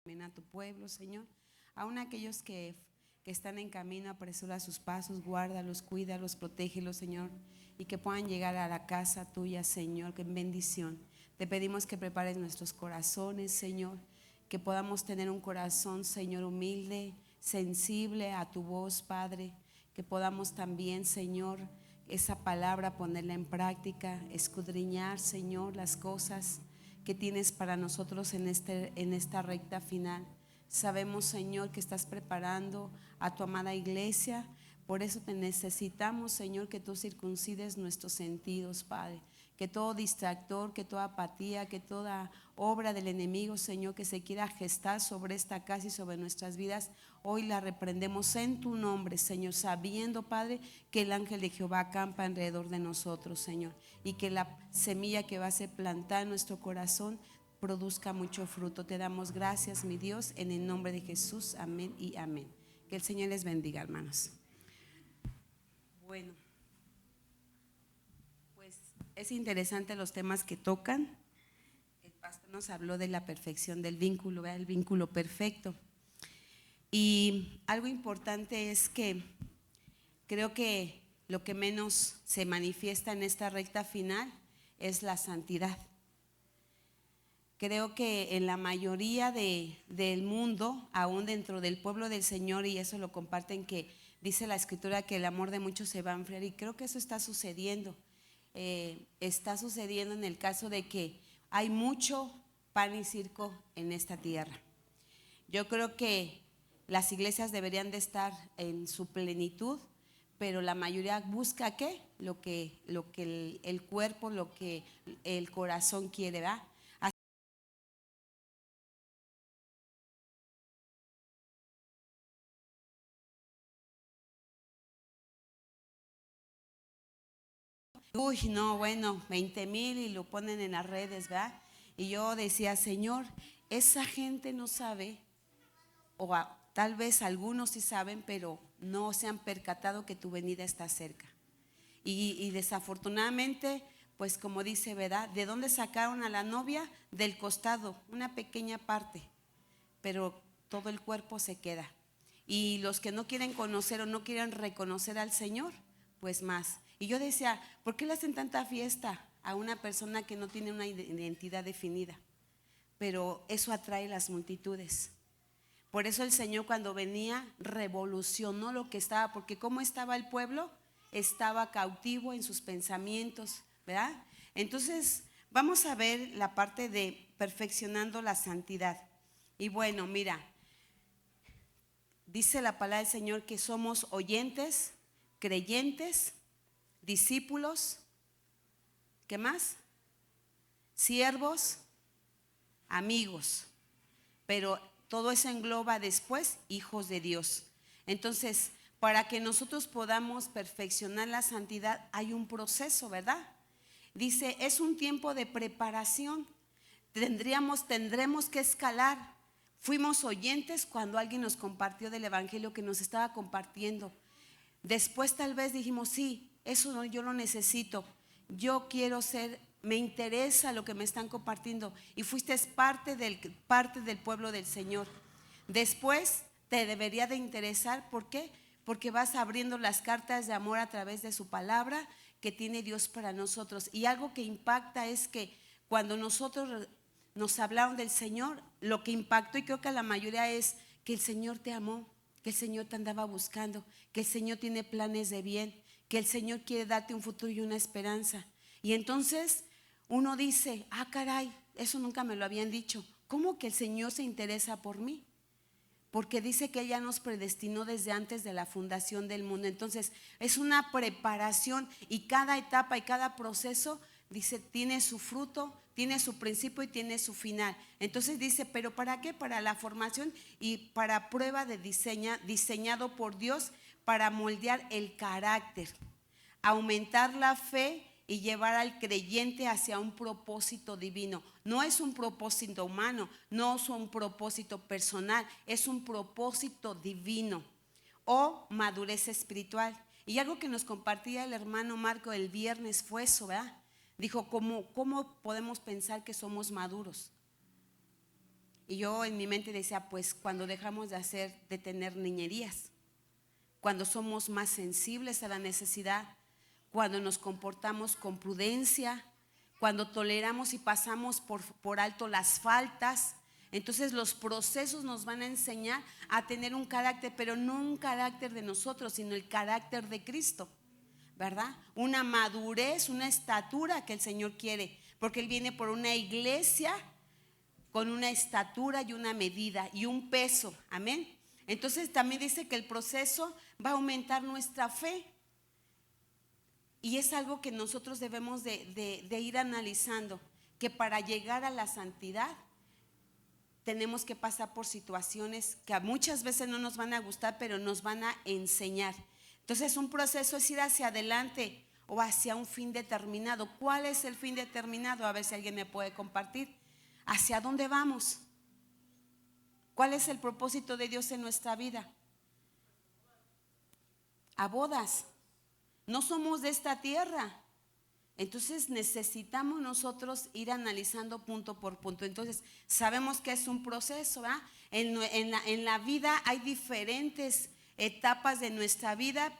También a tu pueblo, Señor. Aún aquellos que están en camino, apresura sus pasos, guárdalos, cuídalos, protégelos, Señor, y que puedan llegar a la casa tuya, Señor, que en bendición. Te pedimos que prepares nuestros corazones, Señor, que podamos tener un corazón, Señor, humilde, sensible a tu voz, Padre, que podamos también, Señor, esa palabra ponerla en práctica, escudriñar, Señor, las cosas que tienes para nosotros en esta recta final. Sabemos, Señor, que estás preparando a tu amada iglesia. Por eso te necesitamos, Señor, que tú circuncides nuestros sentidos, Padre. Que todo distractor, que toda apatía, que toda obra del enemigo, Señor, que se quiera gestar sobre esta casa y sobre nuestras vidas, hoy la reprendemos en tu nombre, Señor, sabiendo, Padre, que el ángel de Jehová acampa alrededor de nosotros, Señor, y que la semilla que va a ser plantada en nuestro corazón produzca mucho fruto. Te damos gracias, mi Dios, en el nombre de Jesús. Amén y amén. Que el Señor les bendiga, hermanos. Bueno, pues es interesante los temas que tocan. El pastor nos habló de la perfección del vínculo, ¿verdad? El vínculo perfecto. Y algo importante es que creo que lo que menos se manifiesta en esta recta final es la santidad. Creo que en la mayoría del mundo, aún dentro del pueblo del Señor, y eso lo comparten, que dice la Escritura que el amor de muchos se va a enfriar, y creo que eso está sucediendo. Está sucediendo en el caso de que hay mucho pan y circo en esta tierra. Yo creo que las iglesias deberían de estar en su plenitud, pero la mayoría busca ¿qué? Lo que el cuerpo, lo que el corazón quiere, ¿verdad? Uy, no, bueno, 20,000 y lo ponen en las redes, ¿verdad? Y yo decía, Señor, esa gente no sabe, tal vez algunos sí saben, pero no se han percatado que tu venida está cerca. Y desafortunadamente, pues como dice, ¿verdad? ¿De dónde sacaron a la novia? Del costado, una pequeña parte, pero todo el cuerpo se queda. Y los que no quieren conocer o no quieren reconocer al Señor, pues más. Y yo decía, ¿por qué le hacen tanta fiesta a una persona que no tiene una identidad definida? Pero eso atrae las multitudes. Por eso el Señor, cuando venía, revolucionó lo que estaba, porque ¿cómo estaba el pueblo? Estaba cautivo en sus pensamientos, ¿verdad? Entonces vamos a ver la parte de perfeccionando la santidad. Y bueno, mira, dice la palabra del Señor que somos oyentes, creyentes, discípulos, ¿qué más? Siervos, amigos, pero todo eso engloba después hijos de Dios. Entonces, para que nosotros podamos perfeccionar la santidad hay un proceso, ¿verdad? Dice, es un tiempo de preparación. Tendremos que escalar. Fuimos oyentes cuando alguien nos compartió del evangelio que nos estaba compartiendo. Después tal vez dijimos, sí, eso no, yo lo necesito. Yo quiero ser, me interesa lo que me están compartiendo. Y fuiste parte del pueblo del Señor. Después te debería de interesar, ¿por qué? Porque vas abriendo las cartas de amor a través de su palabra que tiene Dios para nosotros. Y algo que impacta es que cuando nosotros nos hablaron del Señor, lo que impactó, y creo que a la mayoría, es que el Señor te amó, que el Señor te andaba buscando, que el Señor tiene planes de bien, que el Señor quiere darte un futuro y una esperanza. Y entonces uno dice, ah, caray, eso nunca me lo habían dicho. ¿Cómo que el Señor se interesa por mí? Porque dice que ella nos predestinó desde antes de la fundación del mundo. Entonces es una preparación, y cada etapa y cada proceso, dice, tiene su fruto, tiene su principio y tiene su final. Entonces dice, ¿pero para qué? Para la formación y para prueba de diseñado por Dios para moldear el carácter, aumentar la fe y llevar al creyente hacia un propósito divino. No es un propósito humano, no es un propósito personal, es un propósito divino o madurez espiritual. Y algo que nos compartía el hermano Marco el viernes fue eso, ¿verdad? Dijo, ¿cómo podemos pensar que somos maduros? Y yo en mi mente decía, pues cuando dejamos de tener niñerías, cuando somos más sensibles a la necesidad, cuando nos comportamos con prudencia, cuando toleramos y pasamos por alto las faltas. Entonces los procesos nos van a enseñar a tener un carácter, pero no un carácter de nosotros, sino el carácter de Cristo, ¿verdad? Una madurez, una estatura que el Señor quiere, porque Él viene por una iglesia con una estatura y una medida y un peso, amén. Entonces también dice que el proceso va a aumentar nuestra fe. Y es algo que nosotros debemos de ir analizando, que para llegar a la santidad tenemos que pasar por situaciones que muchas veces no nos van a gustar, pero nos van a enseñar. Entonces un proceso es ir hacia adelante o hacia un fin determinado. ¿Cuál es el fin determinado? A ver si alguien me puede compartir. ¿Hacia dónde vamos? ¿Cuál es el propósito de Dios en nuestra vida? A bodas. No somos de esta tierra. Entonces necesitamos nosotros ir analizando punto por punto. Entonces sabemos que es un proceso, ¿verdad? En la vida hay diferentes etapas de nuestra vida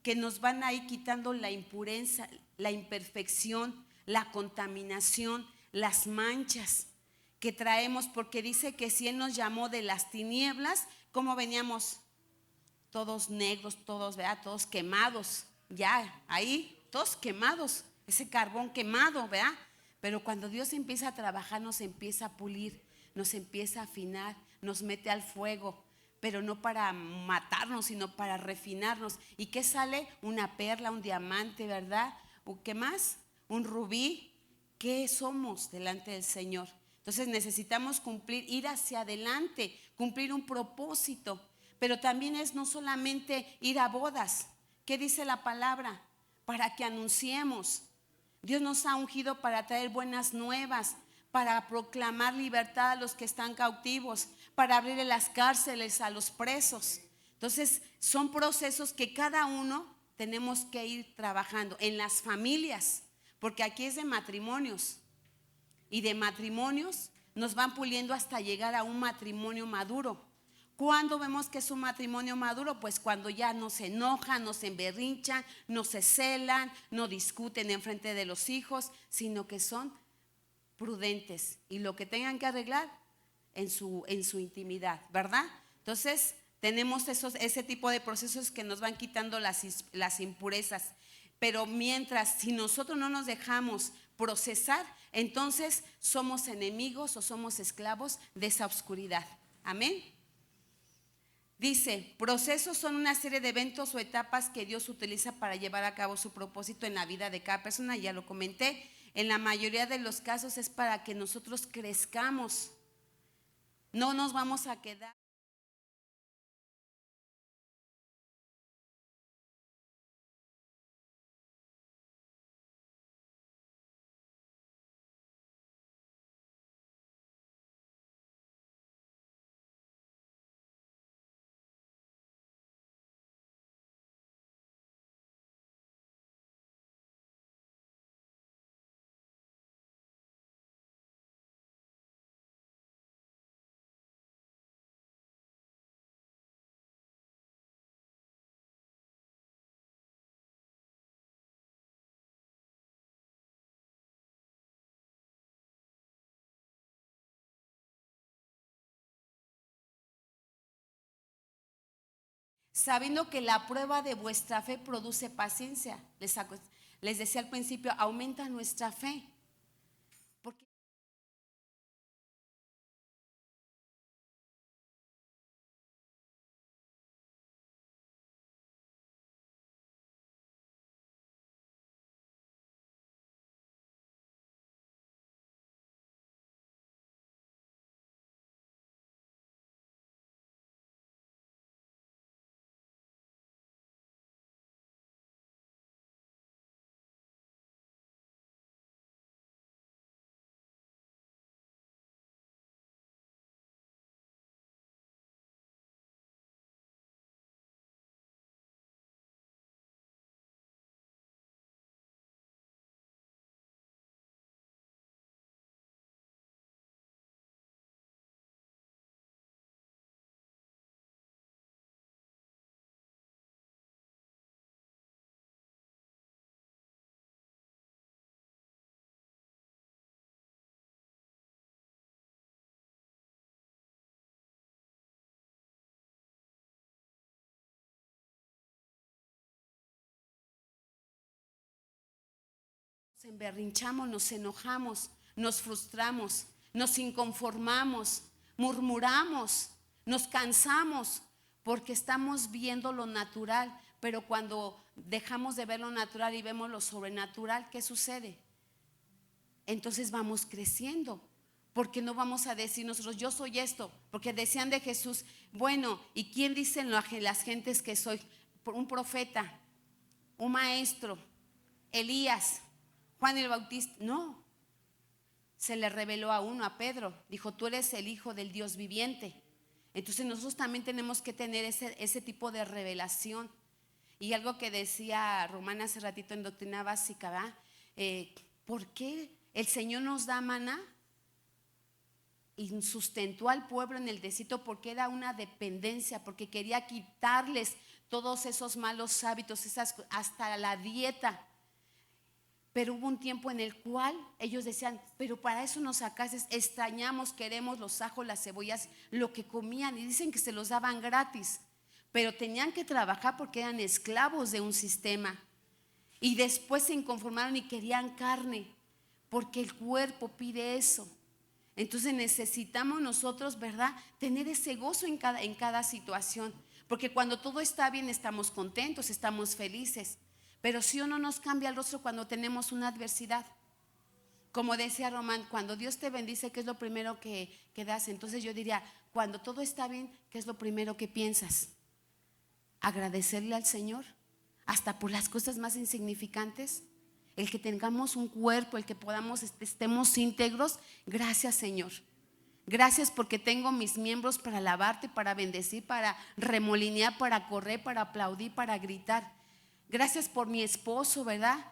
que nos van a ir quitando la impureza, la imperfección, la contaminación, las manchas que traemos, porque dice que si Él nos llamó de las tinieblas, ¿cómo veníamos? Todos negros, todos, ¿verdad? Todos quemados, ya ahí, todos quemados, ese carbón quemado, ¿verdad? Pero cuando Dios empieza a trabajar, nos empieza a pulir, nos empieza a afinar, nos mete al fuego, pero no para matarnos, sino para refinarnos. ¿Y qué sale? Una perla, un diamante, ¿verdad? ¿O qué más? Un rubí. ¿Qué somos delante del Señor? Entonces necesitamos cumplir, ir hacia adelante, cumplir un propósito. Pero también es no solamente ir a bodas. ¿Qué dice la palabra? Para que anunciemos. Dios nos ha ungido para traer buenas nuevas, para proclamar libertad a los que están cautivos, para abrirle las cárceles a los presos. Entonces son procesos que cada uno tenemos que ir trabajando en las familias, porque aquí es de matrimonios. Y de matrimonios nos van puliendo hasta llegar a un matrimonio maduro. ¿Cuándo vemos que es un matrimonio maduro? Pues cuando ya no se enojan, no se emberrinchan, no se celan, no discuten en frente de los hijos, sino que son prudentes y lo que tengan que arreglar en su intimidad, ¿verdad? Entonces tenemos ese tipo de procesos que nos van quitando las impurezas. Pero mientras, si nosotros no nos dejamos procesar, entonces somos enemigos o somos esclavos de esa oscuridad. Amén. Dice, procesos son una serie de eventos o etapas que Dios utiliza para llevar a cabo su propósito en la vida de cada persona. Ya lo comenté, en la mayoría de los casos es para que nosotros crezcamos. No nos vamos a quedar. Sabiendo que la prueba de vuestra fe produce paciencia. Les decía al principio, aumenta nuestra fe. Porque Nos emberrinchamos, nos enojamos, nos frustramos, nos inconformamos, murmuramos, nos cansamos porque estamos viendo lo natural, pero cuando dejamos de ver lo natural y vemos lo sobrenatural, ¿qué sucede? Entonces vamos creciendo, porque no vamos a decir nosotros, yo soy esto, porque decían de Jesús, bueno, ¿y quién dicen las gentes que soy? Un profeta, un maestro, Elías, Juan el Bautista. No, se le reveló a uno, a Pedro, dijo, tú eres el Hijo del Dios viviente. Entonces nosotros también tenemos que tener ese tipo de revelación. Y algo que decía Romana hace ratito en Doctrina Básica, ¿verdad? ¿Por qué el Señor nos da maná y sustentó al pueblo en el desierto? Porque era una dependencia, porque quería quitarles todos esos malos hábitos, hasta la dieta. Pero hubo un tiempo en el cual ellos decían, pero para eso nos sacaste, extrañamos, queremos los ajos, las cebollas, lo que comían, y dicen que se los daban gratis, pero tenían que trabajar porque eran esclavos de un sistema. Y después se inconformaron y querían carne, porque el cuerpo pide eso. Entonces necesitamos nosotros, ¿verdad?, tener ese gozo en cada situación, porque cuando todo está bien estamos contentos, estamos felices. Pero si uno nos cambia el rostro cuando tenemos una adversidad. Como decía Román, cuando Dios te bendice, ¿qué es lo primero que das? Entonces yo diría, cuando todo está bien, ¿qué es lo primero que piensas? Agradecerle al Señor, hasta por las cosas más insignificantes. El que tengamos un cuerpo, el que estemos íntegros. Gracias, Señor. Gracias porque tengo mis miembros para alabarte, para bendecir, para remolinear, para correr, para aplaudir, para gritar. Gracias por mi esposo, ¿verdad?,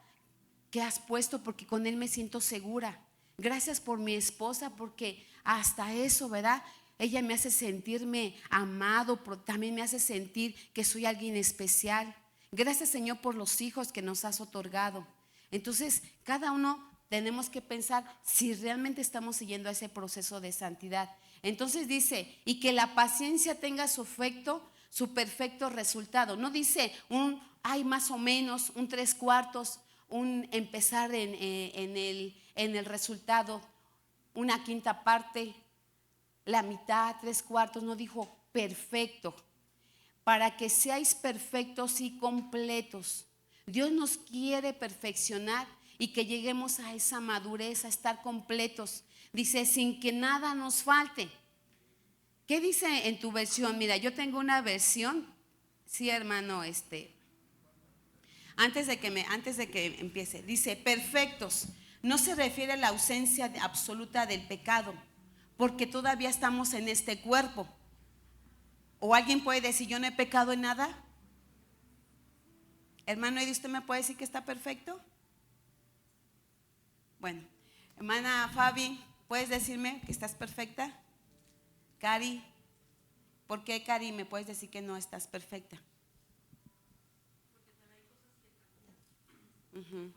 que has puesto, porque con él me siento segura. Gracias por mi esposa, porque hasta eso, ¿verdad?, ella me hace sentirme amado, pero también me hace sentir que soy alguien especial. Gracias, Señor, por los hijos que nos has otorgado. Entonces, cada uno tenemos que pensar si realmente estamos siguiendo ese proceso de santidad. Entonces dice, y que la paciencia tenga su efecto, su perfecto resultado. No dice hay más o menos, un 3/4, un empezar en el resultado, una quinta parte, la mitad, 3/4. No dijo perfecto, para que seáis perfectos y completos. Dios nos quiere perfeccionar y que lleguemos a esa madurez, a estar completos. Dice, sin que nada nos falte. ¿Qué dice en tu versión? Mira, yo tengo una versión, sí, hermano, antes de que empiece, dice perfectos. No se refiere a la ausencia absoluta del pecado, porque todavía estamos en este cuerpo. O alguien puede decir, yo no he pecado en nada. Hermano Eddie, ¿usted me puede decir que está perfecto? Bueno, hermana Fabi, ¿puedes decirme que estás perfecta? Cari, ¿por qué, Cari, me puedes decir que no estás perfecta? Uh-huh.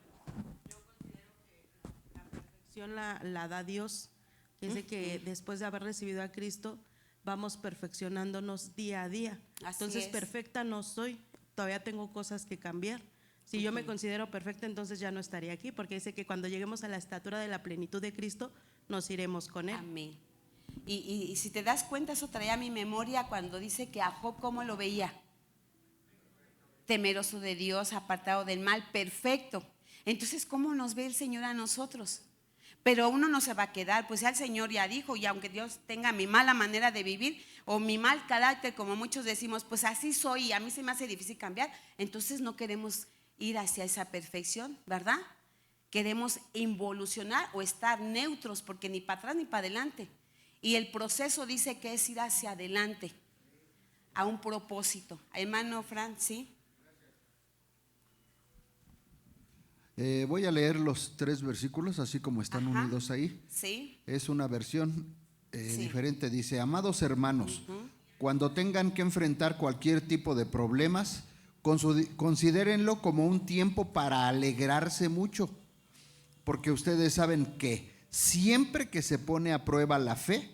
Yo considero que la perfección la da Dios, que es de que después de haber recibido a Cristo vamos perfeccionándonos día a día. Entonces perfecta no soy, todavía tengo cosas que cambiar. Si yo me considero perfecta, entonces ya no estaría aquí, porque dice que cuando lleguemos a la estatura de la plenitud de Cristo nos iremos con Él. Amén. Y si te das cuenta, eso traía a mi memoria cuando dice que a Job, ¿cómo lo veía? Temeroso de Dios, apartado del mal, perfecto. Entonces, ¿cómo nos ve el Señor a nosotros? Pero uno no se va a quedar, pues ya el Señor ya dijo, y aunque Dios tenga mi mala manera de vivir o mi mal carácter, como muchos decimos, pues así soy y a mí se me hace difícil cambiar, entonces no queremos ir hacia esa perfección, ¿verdad? Queremos involucionar o estar neutros, porque ni para atrás ni para adelante. Y el proceso dice que es ir hacia adelante, a un propósito. Hermano Fran, ¿sí? Voy a leer los 3 versículos, así como están unidos ahí. Sí. Es una versión Sí. diferente. Dice, amados hermanos, cuando tengan que enfrentar cualquier tipo de problemas, considérenlo como un tiempo para alegrarse mucho, porque ustedes saben que siempre que se pone a prueba la fe,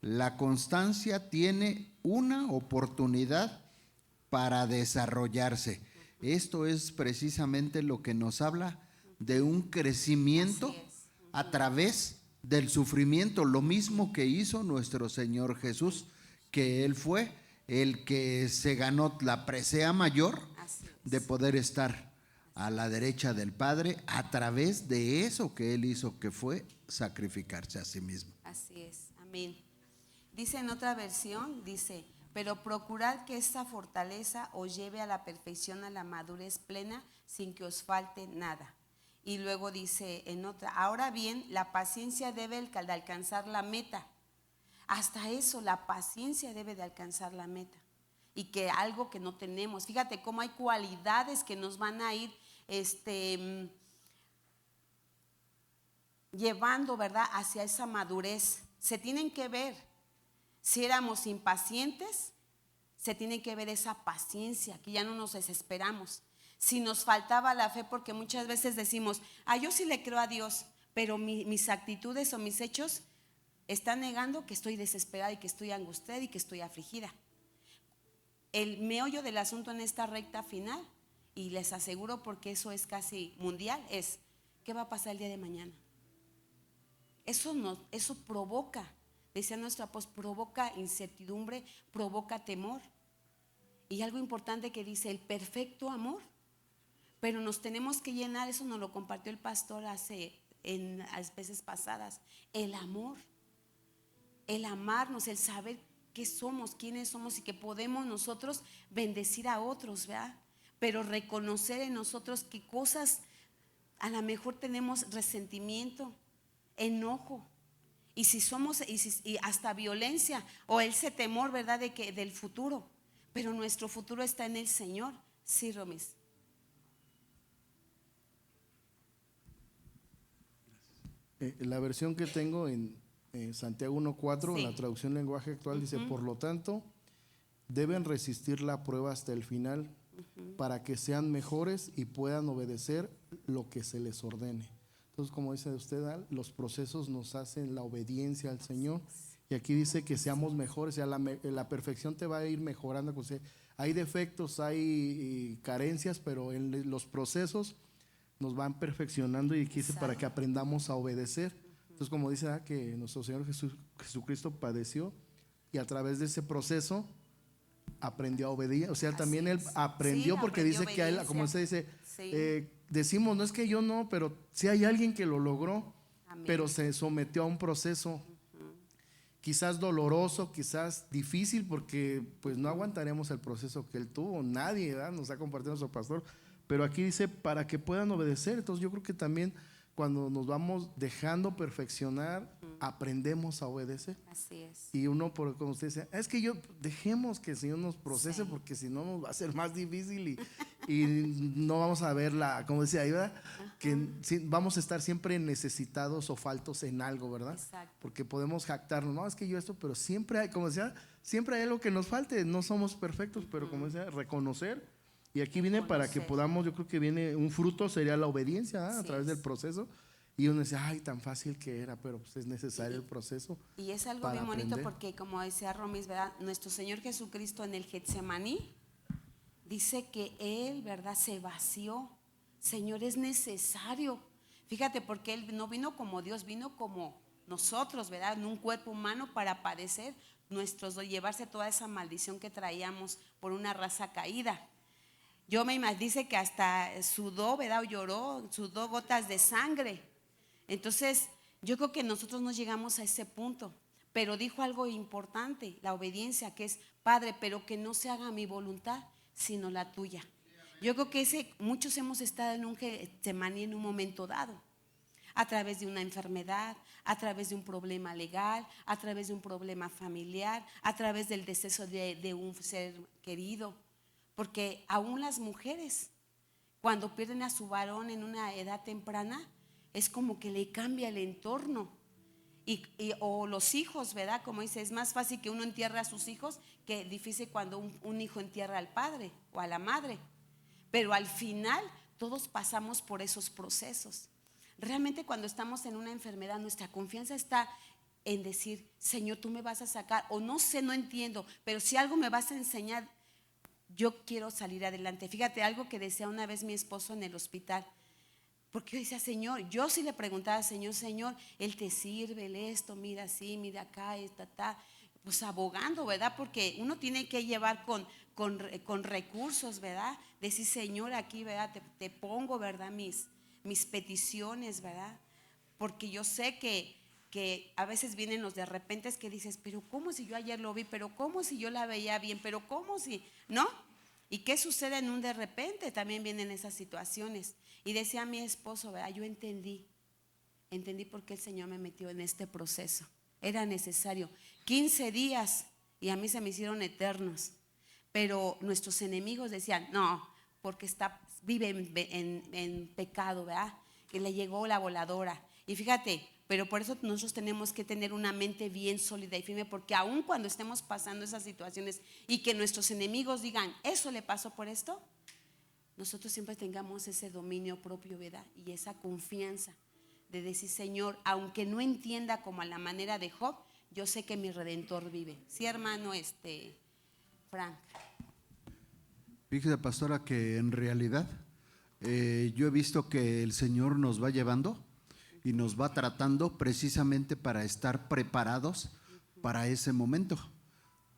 la constancia tiene una oportunidad para desarrollarse. Esto es precisamente lo que nos habla de un crecimiento a través del sufrimiento, lo mismo que hizo nuestro Señor Jesús, que Él fue el que se ganó la presea mayor de poder estar a la derecha del Padre a través de eso que Él hizo, que fue sacrificarse a sí mismo. Así es, amén. Dice en otra versión, dice, pero procurad que esta fortaleza os lleve a la perfección, a la madurez plena, sin que os falte nada. Y luego dice en otra, ahora bien, la paciencia debe de alcanzar la meta. Hasta eso, la paciencia debe de alcanzar la meta. Y que algo que no tenemos, fíjate cómo hay cualidades que nos van a ir llevando, ¿verdad?, hacia esa madurez. Se tienen que ver. Si éramos impacientes, se tiene que ver esa paciencia, que ya no nos desesperamos. Si nos faltaba la fe, porque muchas veces decimos, yo sí le creo a Dios, pero mis actitudes o mis hechos están negando que estoy desesperada y que estoy angustiada y que estoy afligida. El meollo del asunto en esta recta final, y les aseguro porque eso es casi mundial, es ¿qué va a pasar el día de mañana? Eso provoca, decía nuestro apóstol, provoca incertidumbre, provoca temor. Y algo importante que dice, el perfecto amor. Pero nos tenemos que llenar, eso nos lo compartió el pastor en las veces pasadas, el amor, el amarnos, el saber qué somos, quiénes somos y que podemos nosotros bendecir a otros, ¿verdad? Pero reconocer en nosotros qué cosas a lo mejor tenemos resentimiento, enojo, y si somos y hasta violencia o ese temor, ¿verdad?, de que del futuro, pero nuestro futuro está en el Señor. Sí, Romis. La versión que tengo en Santiago 1:4, sí, en la traducción lenguaje actual, dice, por lo tanto, deben resistir la prueba hasta el final para que sean mejores y puedan obedecer lo que se les ordene. Entonces, como dice usted, los procesos nos hacen la obediencia al Señor. Y aquí dice que seamos mejores, o sea, la perfección te va a ir mejorando. Hay defectos, hay carencias, pero en los procesos nos van perfeccionando, y aquí dice para que aprendamos a obedecer. Entonces, como dice que nuestro Señor Jesucristo padeció y a través de ese proceso aprendió a obedecer. O sea, también Él aprendió, porque dice que a Él, como usted dice, decimos, no es que yo no, pero sí hay alguien que lo logró. Amén. Pero se sometió a un proceso quizás doloroso, quizás difícil, porque pues no aguantaremos el proceso que Él tuvo. Nadie, ¿verdad?, nos ha compartido nuestro pastor. Pero aquí dice para que puedan obedecer. Entonces yo creo que también cuando nos vamos dejando perfeccionar, aprendemos a obedecer. Así es. Y uno, como usted dice, es que dejemos que el Señor nos procese, porque si no nos va a ser más difícil y no vamos a ver como decía ahí, ¿verdad? Que vamos a estar siempre necesitados o faltos en algo, ¿verdad? Exacto. Porque podemos jactarnos, no, es que yo esto, pero siempre hay, como decía, siempre hay algo que nos falte. No somos perfectos, pero como decía, reconocer. Y aquí viene para que podamos, yo creo que viene un fruto, sería la obediencia, a través del proceso. Y uno dice, ay, tan fácil que era, pero pues es necesario el proceso. Y es algo bien bonito porque, como decía Romis, ¿verdad?, nuestro Señor Jesucristo en el Getsemaní dice que Él, ¿verdad?, se vació. Señor, es necesario. Fíjate, porque Él no vino como Dios, vino como nosotros, ¿verdad?, en un cuerpo humano para padecer llevarse toda esa maldición que traíamos por una raza caída. Dice que hasta sudó, ¿verdad?, o lloró, sudó gotas de sangre. Entonces, yo creo que nosotros no llegamos a ese punto, pero dijo algo importante, la obediencia, que es, Padre, pero que no se haga mi voluntad, sino la tuya. Yo creo que muchos hemos estado en un Getsemaní en un momento dado, a través de una enfermedad, a través de un problema legal, a través de un problema familiar, a través del deceso de un ser querido. Porque aún las mujeres, cuando pierden a su varón en una edad temprana, es como que le cambia el entorno. O los hijos, ¿verdad? Como dice, es más fácil que uno entierre a sus hijos que difícil cuando un hijo entierra al padre o a la madre. Pero al final todos pasamos por esos procesos. Realmente cuando estamos en una enfermedad, nuestra confianza está en decir, Señor, tú me vas a sacar, o no sé, no entiendo, pero si algo me vas a enseñar, yo quiero salir adelante. Fíjate, algo que decía una vez mi esposo en el hospital, Porque yo decía, Señor, yo sí le preguntaba al Señor, Señor, Él te sirve, Él esto, mira así, mira acá, pues abogando, ¿verdad? Porque uno tiene que llevar con recursos, ¿verdad? Decir, Señor, aquí, ¿verdad? Te pongo, ¿verdad? Mis peticiones, ¿verdad? Porque yo sé que a veces vienen los de repente que dices, pero ¿cómo si yo ayer lo vi? Pero ¿cómo si yo la veía bien? Pero ¿cómo si? ¿No? ¿Y qué sucede en un de repente? También vienen esas situaciones. Y decía mi esposo, ¿verdad? Yo entendí por qué el Señor me metió en este proceso. Era necesario. 15 días y a mí se me hicieron eternos. Pero nuestros enemigos decían, no, porque vive en pecado, ¿verdad? Que le llegó la voladora. Y fíjate, pero por eso nosotros tenemos que tener una mente bien sólida y firme, porque aun cuando estemos pasando esas situaciones y que nuestros enemigos digan, ¿eso le pasó por esto? Nosotros siempre tengamos ese dominio propio, ¿verdad? Y esa confianza de decir, Señor, aunque no entienda como a la manera de Job, yo sé que mi Redentor vive. Sí, hermano, Frank. Fíjese, pastora, que en realidad yo he visto que el Señor nos va llevando y nos va tratando precisamente para estar preparados para ese momento.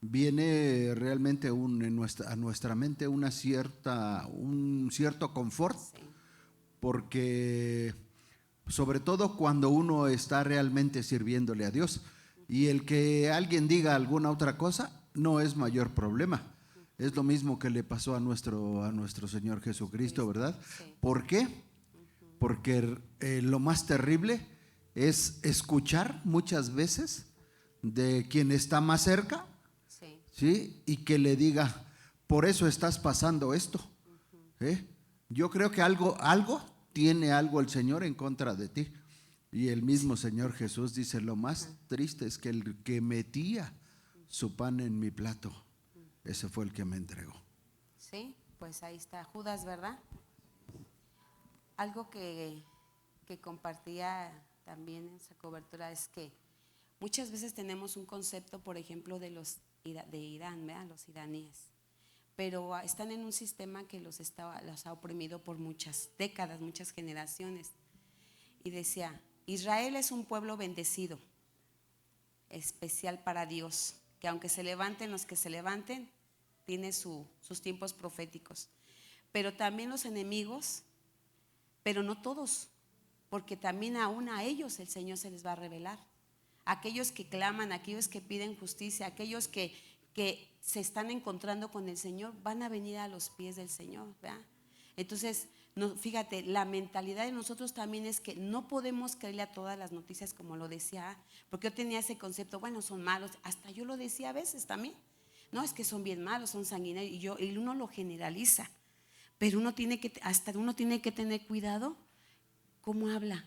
Viene realmente a nuestra mente un cierto confort, porque sobre todo cuando uno está realmente sirviéndole a Dios, y el que alguien diga alguna otra cosa no es mayor problema. Es lo mismo que le pasó a nuestro Señor Jesucristo, ¿verdad? Sí. ¿Por qué? Porque lo más terrible es escuchar muchas veces de quien está más cerca, Sí. ¿sí? Y que le diga, por eso estás pasando esto. Yo creo que tiene algo el Señor en contra de ti. Y el mismo Señor Jesús dice, lo más triste es que el que metía su pan en mi plato, ese fue el que me entregó. Sí, pues ahí está Judas, ¿verdad? Algo que compartía también en esa cobertura es que muchas veces tenemos un concepto, por ejemplo, de Irán, ¿verdad? Los iraníes, pero están en un sistema que los ha oprimido por muchas décadas, muchas generaciones. Y decía, Israel es un pueblo bendecido, especial para Dios, que aunque se levanten los que se levanten, tiene sus tiempos proféticos. Pero también los enemigos, pero no todos, porque también aún a ellos el Señor se les va a revelar. Aquellos que claman, aquellos que piden justicia, aquellos que se están encontrando con el Señor, van a venir a los pies del Señor, ¿verdad? Entonces, fíjate, la mentalidad de nosotros también es que no podemos creerle a todas las noticias, como lo decía, porque yo tenía ese concepto, bueno, son malos, hasta yo lo decía a veces también. No, es que son bien malos, son sanguinarios, y uno lo generaliza. Pero uno tiene que tener cuidado cómo habla.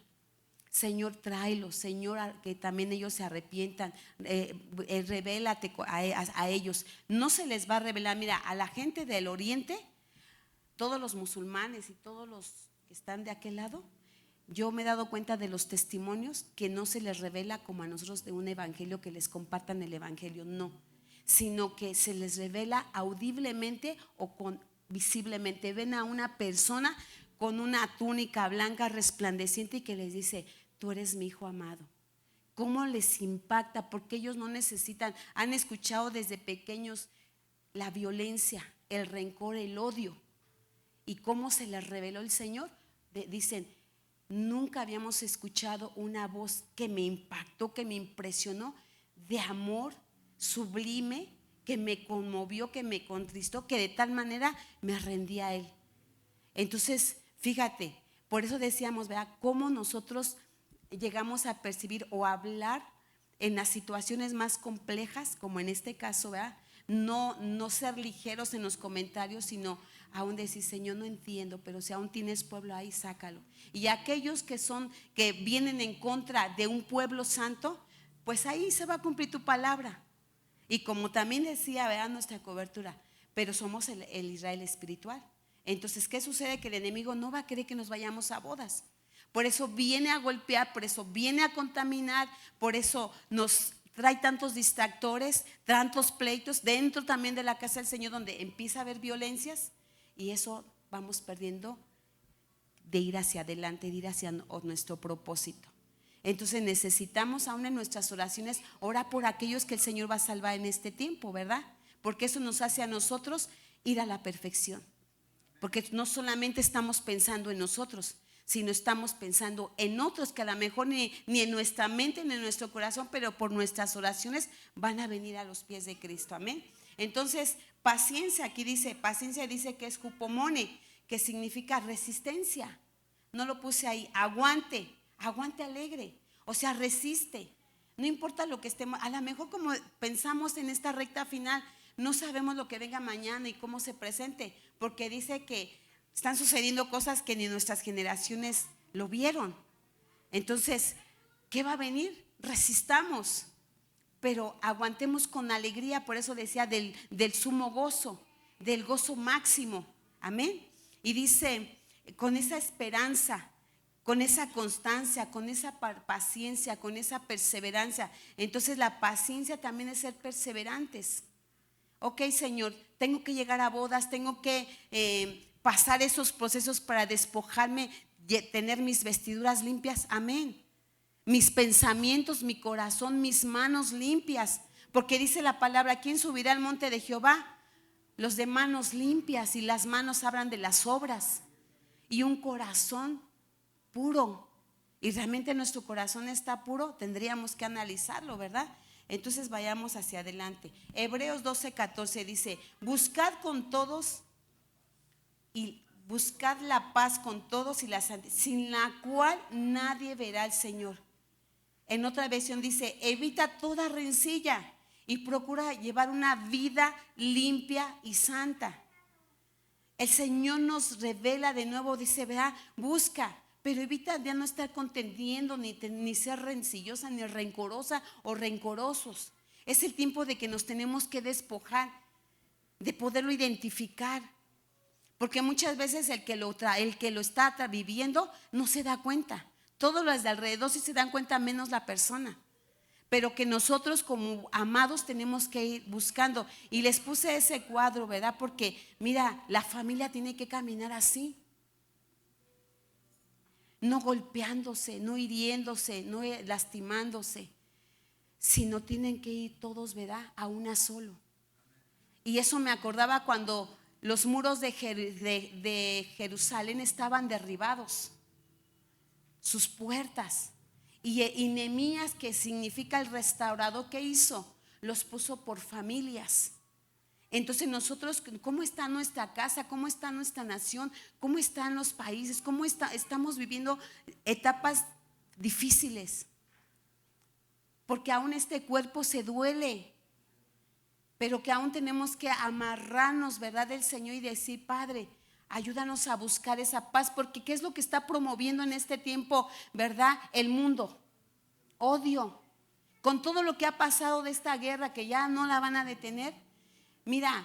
Señor, tráelos, Señor, que también ellos se arrepientan, revélate a ellos. No se les va a revelar, mira, a la gente del oriente, todos los musulmanes y todos los que están de aquel lado, yo me he dado cuenta de los testimonios que no se les revela como a nosotros de un evangelio, que les compartan el evangelio, no, sino que se les revela audiblemente o visiblemente. Ven a una persona con una túnica blanca resplandeciente y que les dice, tú eres mi hijo amado. ¿Cómo les impacta? Porque ellos no necesitan, han escuchado desde pequeños la violencia, el rencor, el odio. ¿Y cómo se les reveló el Señor? Dicen, nunca habíamos escuchado una voz que me impactó, que me impresionó, de amor sublime, que me conmovió, que me contristó, que de tal manera me rendí a Él. Entonces, fíjate, por eso decíamos, ¿verdad? Cómo nosotros llegamos a percibir o a hablar en las situaciones más complejas, como en este caso, ¿verdad? No ser ligeros en los comentarios, sino aún decir, Señor, no entiendo, pero si aún tienes pueblo ahí, sácalo. Y aquellos que vienen en contra de un pueblo santo, pues ahí se va a cumplir tu palabra. Y como también decía, ¿verdad? Nuestra cobertura, pero somos el Israel espiritual. Entonces, ¿qué sucede? Que el enemigo no va a querer que nos vayamos a bodas. Por eso viene a golpear, por eso viene a contaminar, por eso nos trae tantos distractores, tantos pleitos dentro también de la casa del Señor, donde empieza a haber violencias, y eso vamos perdiendo de ir hacia adelante, de ir hacia nuestro propósito. Entonces necesitamos aún en nuestras oraciones orar por aquellos que el Señor va a salvar en este tiempo, ¿verdad? Porque eso nos hace a nosotros ir a la perfección. Porque no solamente estamos pensando en nosotros, sino estamos pensando en otros que a lo mejor ni en nuestra mente ni en nuestro corazón, pero por nuestras oraciones van a venir a los pies de Cristo. Amén. Entonces, paciencia, aquí dice, paciencia dice que es hupomone, que significa resistencia. No lo puse ahí, aguante alegre, o sea, resiste. No importa lo que estemos, a lo mejor como pensamos en esta recta final, no sabemos lo que venga mañana y cómo se presente, porque dice que están sucediendo cosas que ni nuestras generaciones lo vieron. Entonces, ¿qué va a venir? Resistamos, pero aguantemos con alegría. Por eso decía del sumo gozo, del gozo máximo. Amén. Y dice, con esa esperanza, con esa constancia, con esa paciencia, con esa perseverancia. Entonces la paciencia también es ser perseverantes. Ok, Señor, tengo que llegar a bodas, tengo que pasar esos procesos para despojarme, tener mis vestiduras limpias. Amén. Mis pensamientos, mi corazón, mis manos limpias. Porque dice la palabra, ¿quién subirá al monte de Jehová? Los de manos limpias, y las manos hablan de las obras. Y un corazón puro, y realmente nuestro corazón está puro, tendríamos que analizarlo, ¿verdad? Entonces vayamos hacia adelante. Hebreos 12:14 dice, buscad con todos y buscad la paz con todos y la santidad, sin la cual nadie verá al Señor. En otra versión dice, evita toda rencilla y procura llevar una vida limpia y santa. El Señor nos revela de nuevo, dice, vea, busca, pero evita ya no estar contendiendo, ni ser rencillosa, ni rencorosa o rencorosos. Es el tiempo de que nos tenemos que despojar, de poderlo identificar. Porque muchas veces el que lo está viviendo no se da cuenta. Todos los de alrededor sí se dan cuenta, menos la persona. Pero que nosotros como amados tenemos que ir buscando. Y les puse ese cuadro, ¿verdad? Porque mira, la familia tiene que caminar así. No golpeándose, no hiriéndose, no lastimándose, sino tienen que ir todos, ¿verdad?, a una solo. Y eso me acordaba cuando los muros de Jerusalén estaban derribados, sus puertas. Y Nehemías, que significa el restaurador, ¿qué hizo? Los puso por familias. Entonces nosotros, ¿cómo está nuestra casa? ¿Cómo está nuestra nación? ¿Cómo están los países? ¿Cómo estamos viviendo etapas difíciles? Porque aún este cuerpo se duele, pero que aún tenemos que amarrarnos, ¿verdad?, del Señor y decir, Padre, ayúdanos a buscar esa paz, porque ¿qué es lo que está promoviendo en este tiempo, verdad? El mundo, odio. Con todo lo que ha pasado de esta guerra, que ya no la van a detener. Mira,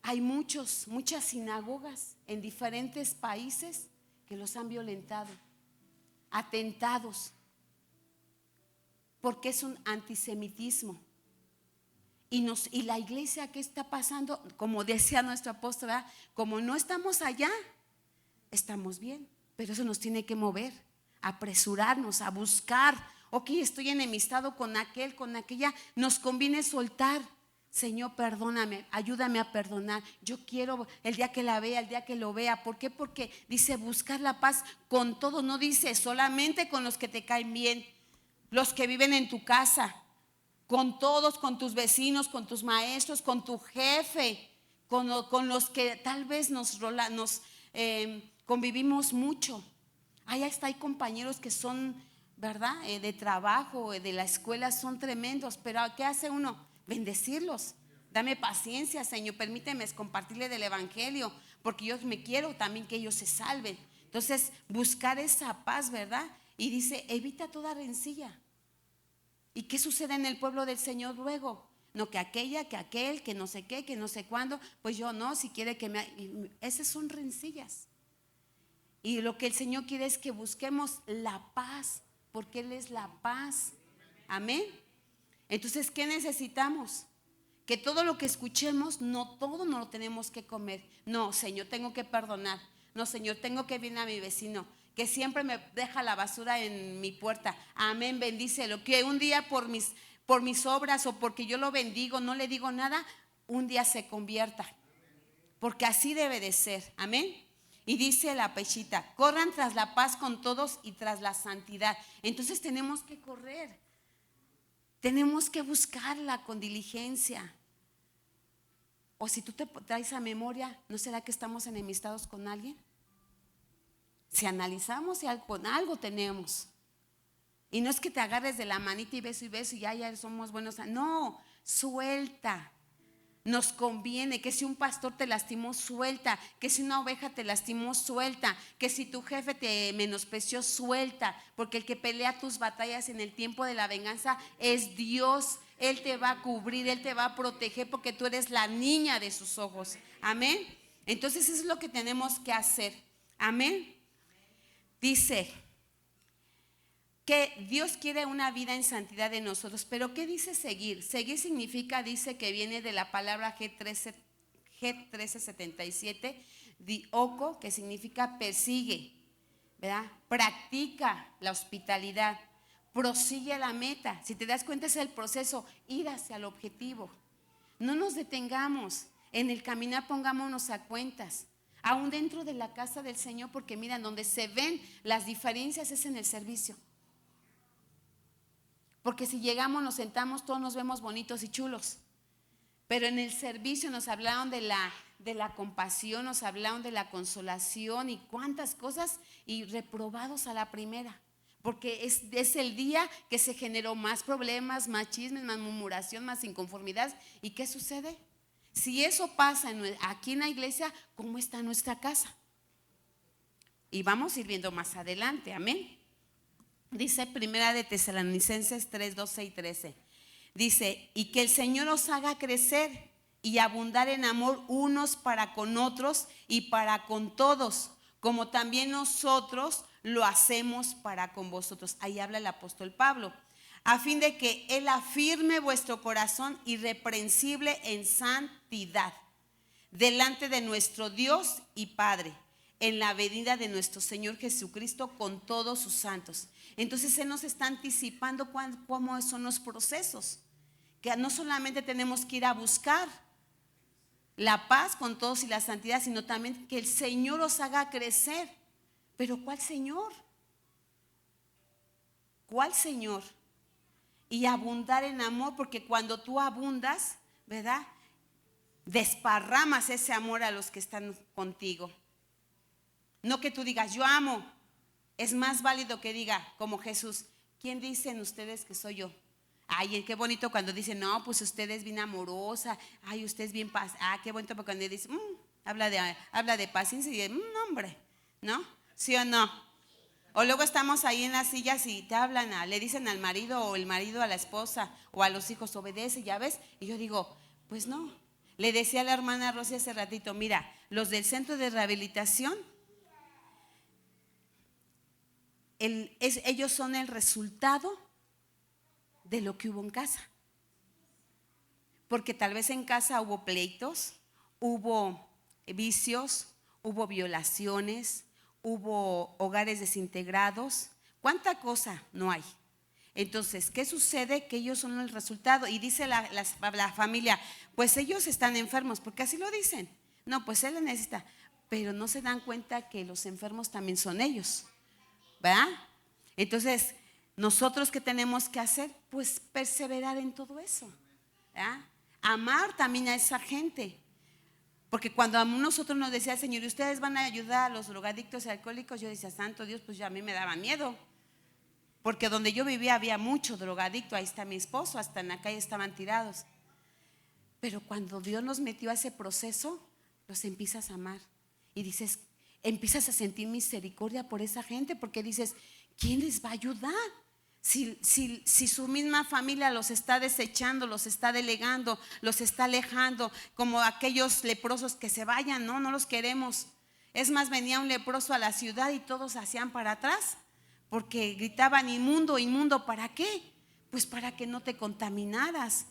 hay muchas sinagogas en diferentes países que los han violentado, atentados, porque es un antisemitismo. Y la iglesia, ¿qué está pasando? Como decía nuestro apóstol, ¿verdad?, como no estamos allá, estamos bien, pero eso nos tiene que mover, apresurarnos, a buscar. Ok, estoy enemistado con aquel, con aquella, nos conviene soltar. Señor, perdóname, ayúdame a perdonar. Yo quiero el día que la vea, el día que lo vea. ¿Por qué? Porque dice buscar la paz con todo. No dice solamente con los que te caen bien, los que viven en tu casa, con todos, con tus vecinos, con tus maestros, con tu jefe, con los que tal vez nos convivimos mucho. Ahí está, hay compañeros que son, ¿verdad?, de trabajo, de la escuela, son tremendos. Pero ¿qué hace uno? Bendecirlos. Dame paciencia, Señor, permíteme compartirle del evangelio, porque yo me quiero también que ellos se salven. Entonces, buscar esa paz, ¿verdad? Y dice, evita toda rencilla. ¿Y qué sucede en el pueblo del Señor luego? No, que aquella, que aquel, que no sé qué, que no sé cuándo. Pues yo no, si quiere que esas son rencillas. Y lo que el Señor quiere es que busquemos la paz, porque Él es la paz. Amén. Entonces, ¿qué necesitamos? Que todo lo que escuchemos, no todo no lo tenemos que comer. No, Señor, tengo que perdonar. No, Señor, tengo que bien a mi vecino, que siempre me deja la basura en mi puerta. Amén, bendícelo. Que un día por mis obras o porque yo lo bendigo, no le digo nada, un día se convierta. Porque así debe de ser. Amén. Y dice la Pechita, corran tras la paz con todos y tras la santidad. Entonces tenemos que correr. Tenemos que buscarla con diligencia. O si tú te traes a memoria, ¿no será que estamos enemistados con alguien? Si analizamos, si con algo tenemos. Y no es que te agarres de la manita y beso y ya somos buenos. No, suelta. Nos conviene que si un pastor te lastimó, suelta. Que si una oveja te lastimó, suelta. Que si tu jefe te menospreció, suelta. Porque el que pelea tus batallas en el tiempo de la venganza es Dios. Él te va a cubrir, Él te va a proteger porque tú eres la niña de sus ojos. Amén. Entonces eso es lo que tenemos que hacer. Amén. Dice que Dios quiere una vida en santidad de nosotros. Pero ¿qué dice seguir? Seguir significa, dice que viene de la palabra G1377, dioco, que significa persigue, ¿verdad? Practica la hospitalidad, prosigue a la meta. Si te das cuenta es el proceso, ir hacia el objetivo. No nos detengamos, en el caminar pongámonos a cuentas. Aún dentro de la casa del Señor, porque miran, donde se ven las diferencias es en el servicio. Porque si llegamos, nos sentamos, todos nos vemos bonitos y chulos. Pero en el servicio nos hablaron de la compasión, nos hablaron de la consolación y cuántas cosas, y reprobados a la primera. Porque es el día que se generó más problemas, más chismes, más murmuración, más inconformidad. ¿Y qué sucede? Si eso pasa aquí en la iglesia, ¿cómo está nuestra casa? Y vamos a ir viendo más adelante, amén. Dice Primera de Tesalonicenses 3, 12 y 13. Dice, y que el Señor os haga crecer y abundar en amor unos para con otros y para con todos, como también nosotros lo hacemos para con vosotros. Ahí habla el apóstol Pablo. A fin de que Él afirme vuestro corazón irreprensible en santidad, delante de nuestro Dios y Padre, en la venida de nuestro Señor Jesucristo con todos sus santos. Entonces Él nos está anticipando cómo son los procesos, que no solamente tenemos que ir a buscar la paz con todos y la santidad, sino también que el Señor os haga crecer. Pero ¿cuál Señor? ¿Cuál Señor? Y abundar en amor, porque cuando tú abundas, ¿verdad? Desparramas ese amor a los que están contigo. No que tú digas, yo amo. Es más válido que diga, como Jesús, ¿quién dicen ustedes que soy yo? Ay, qué bonito cuando dicen, no, pues usted es bien amorosa. Ay, usted es bien paz. Ah, qué bonito cuando dice, habla de paciencia y hombre, ¿no? ¿Sí o no? O luego estamos ahí en las sillas y te hablan, le dicen al marido o el marido a la esposa o a los hijos, obedece, ya ves. Y yo digo, pues no. Le decía a la hermana Rosy hace ratito, mira, los del centro de rehabilitación, ellos son el resultado de lo que hubo en casa. Porque tal vez en casa hubo pleitos, hubo vicios, hubo violaciones, hubo hogares desintegrados. ¿Cuánta cosa no hay? Entonces, ¿qué sucede? Que ellos son el resultado. Y dice la familia, pues ellos están enfermos, porque así lo dicen. No, pues él necesita. Pero no se dan cuenta que los enfermos también son ellos, ¿verdad? Entonces, ¿nosotros qué tenemos que hacer? Pues perseverar en todo eso, ¿verdad? Amar también a esa gente. Porque cuando a nosotros nos decía el Señor, ¿y ustedes van a ayudar a los drogadictos y alcohólicos? Yo decía, santo Dios, pues ya a mí me daba miedo. Porque donde yo vivía había mucho drogadicto, ahí está mi esposo, hasta en la calle estaban tirados. Pero cuando Dios nos metió a ese proceso, los empiezas a amar. Y dices, empiezas a sentir misericordia por esa gente, porque dices, ¿quién les va a ayudar? Si su misma familia los está desechando, los está delegando, los está alejando, como aquellos leprosos que se vayan, no los queremos. Es más, venía un leproso a la ciudad y todos hacían para atrás, porque gritaban inmundo, inmundo, ¿para qué? Pues para que no te contaminaras.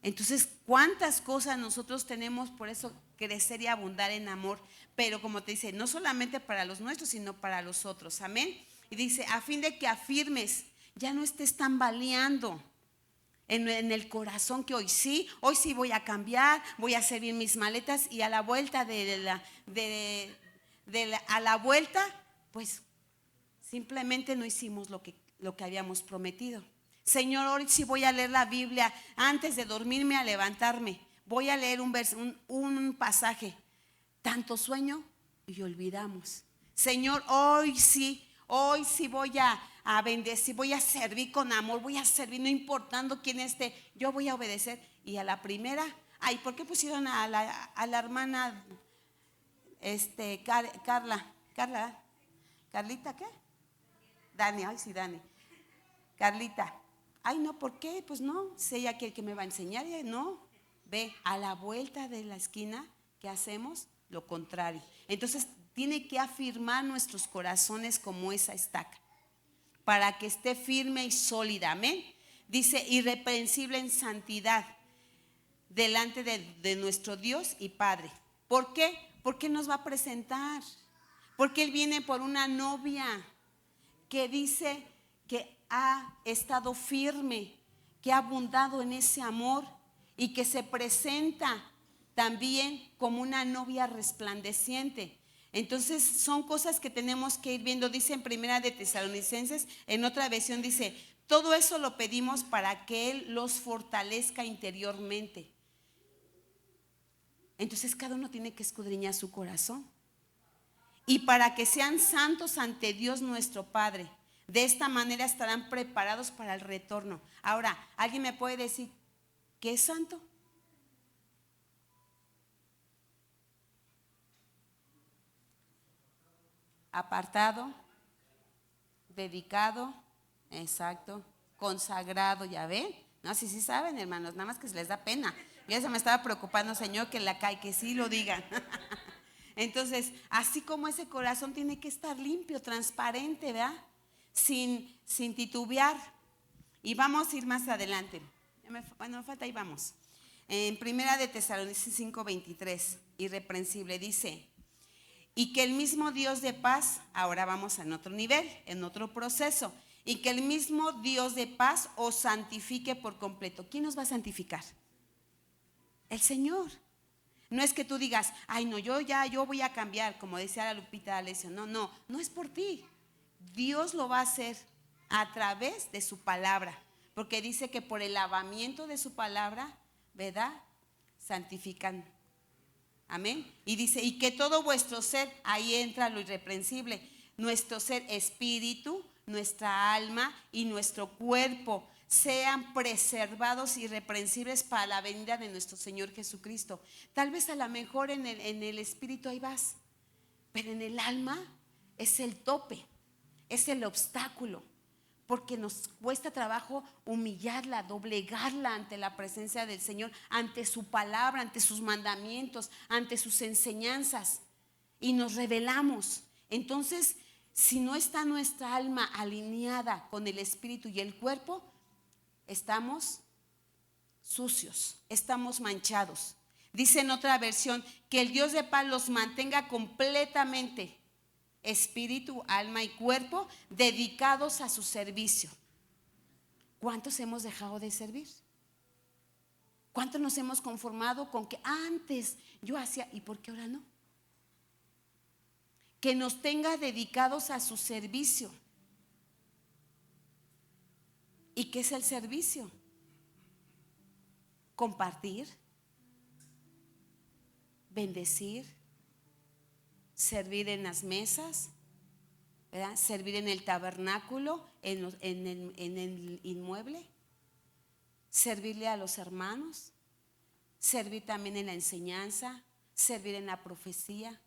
Entonces, ¿cuántas cosas nosotros tenemos por eso crecer y abundar en amor, pero como te dice, no solamente para los nuestros, sino para los otros, amén. Y dice, a fin de que afirmes, ya no estés tambaleando en el corazón, que hoy sí voy a cambiar, voy a hacer bien mis maletas, y a la vuelta a la vuelta, pues simplemente no hicimos lo que habíamos prometido. Señor, hoy sí voy a leer la Biblia antes de dormirme, a levantarme. Voy a leer un pasaje. Tanto sueño y olvidamos. Señor, hoy sí voy a bendecir, voy a servir con amor, voy a servir no importando quién esté, yo voy a obedecer. Y a la primera, ay, ¿por qué pusieron a la hermana Carlita, ¿qué? Dani, ay sí, Dani. Carlita, ay no, ¿por qué? Pues no, sé ella que me va a enseñar, no. Ve, a la vuelta de la esquina, ¿qué hacemos? Lo contrario. Entonces, tiene que afirmar nuestros corazones como esa estaca, para que esté firme y sólida, amén. Dice, irreprensible en santidad, delante de nuestro Dios y Padre. ¿Por qué? Porque nos va a presentar. Porque Él viene por una novia que dice que ha estado firme, que ha abundado en ese amor y que se presenta también como una novia resplandeciente. Entonces son cosas que tenemos que ir viendo. Dice en Primera de Tesalonicenses, en otra versión dice, todo eso lo pedimos para que Él los fortalezca interiormente. Entonces cada uno tiene que escudriñar su corazón. Y para que sean santos ante Dios nuestro Padre. De esta manera estarán preparados para el retorno. Ahora, ¿alguien me puede decir qué es santo? Apartado, dedicado, exacto, consagrado, ¿ya ven? No, sí saben, hermanos, nada más que se les da pena. Ya se me estaba preocupando, Señor, que sí lo digan. Entonces, así como ese corazón tiene que estar limpio, transparente, ¿verdad? Sin titubear. Y vamos a ir más adelante. Bueno, me falta, ahí vamos. En Primera de Tesalonicenses 5:23, irreprensible, dice, y que el mismo Dios de paz, ahora vamos en otro nivel, en otro proceso, y que el mismo Dios de paz os santifique por completo. ¿Quién nos va a santificar? El Señor. No es que tú digas, ay no, yo voy a cambiar, como decía la Lupita D'Alessio. No es por ti. Dios lo va a hacer a través de su palabra, porque dice que por el lavamiento de su palabra, ¿verdad? Santifican. Amén. Y dice, y que todo vuestro ser, ahí entra lo irreprensible, nuestro ser, espíritu, nuestra alma y nuestro cuerpo sean preservados irreprensibles para la venida de nuestro Señor Jesucristo. Tal vez a lo mejor en el espíritu ahí vas, pero en el alma es el tope, es el obstáculo, porque nos cuesta trabajo humillarla, doblegarla ante la presencia del Señor, ante su palabra, ante sus mandamientos, ante sus enseñanzas, y nos rebelamos. Entonces, si no está nuestra alma alineada con el espíritu y el cuerpo, estamos sucios, estamos manchados. Dice en otra versión que el Dios de paz los mantenga completamente, espíritu, alma y cuerpo, dedicados a su servicio. ¿Cuántos hemos dejado de servir? ¿Cuántos nos hemos conformado con que antes yo hacía y por qué ahora no? Que nos tenga dedicados a su servicio. ¿Y qué es el servicio? Compartir, bendecir, servir en las mesas, ¿verdad? Servir en el tabernáculo, en el inmueble, servirle a los hermanos, servir también en la enseñanza, servir en la profecía.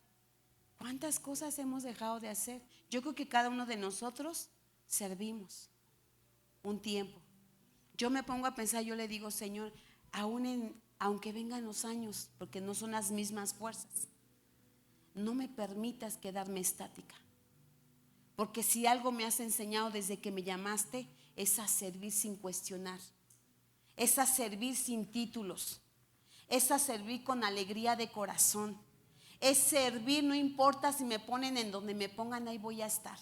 ¿Cuántas cosas hemos dejado de hacer? Yo creo que cada uno de nosotros servimos un tiempo. Yo me pongo a pensar, yo le digo, Señor, aunque vengan los años, porque no son las mismas fuerzas, no me permitas quedarme estática, porque si algo me has enseñado desde que me llamaste es a servir sin cuestionar, es a servir sin títulos, es a servir con alegría de corazón. Es servir, no importa si me ponen en donde me pongan, ahí voy a estar,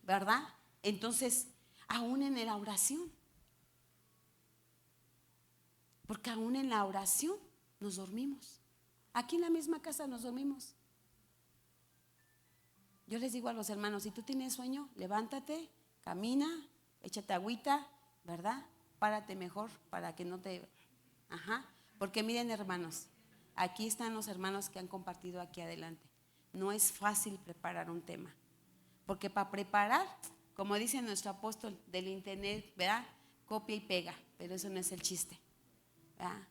¿verdad? Entonces, aún en la oración, porque aún en la oración nos dormimos. Aquí en la misma casa nos dormimos. Yo les digo a los hermanos, si tú tienes sueño, levántate, camina, échate agüita, ¿verdad? Párate mejor para que no te... Porque miren, hermanos, aquí están los hermanos que han compartido aquí adelante. No es fácil preparar un tema, porque para preparar, como dice nuestro apóstol del internet, ¿verdad? Copia y pega, pero eso no es el chiste, ¿verdad?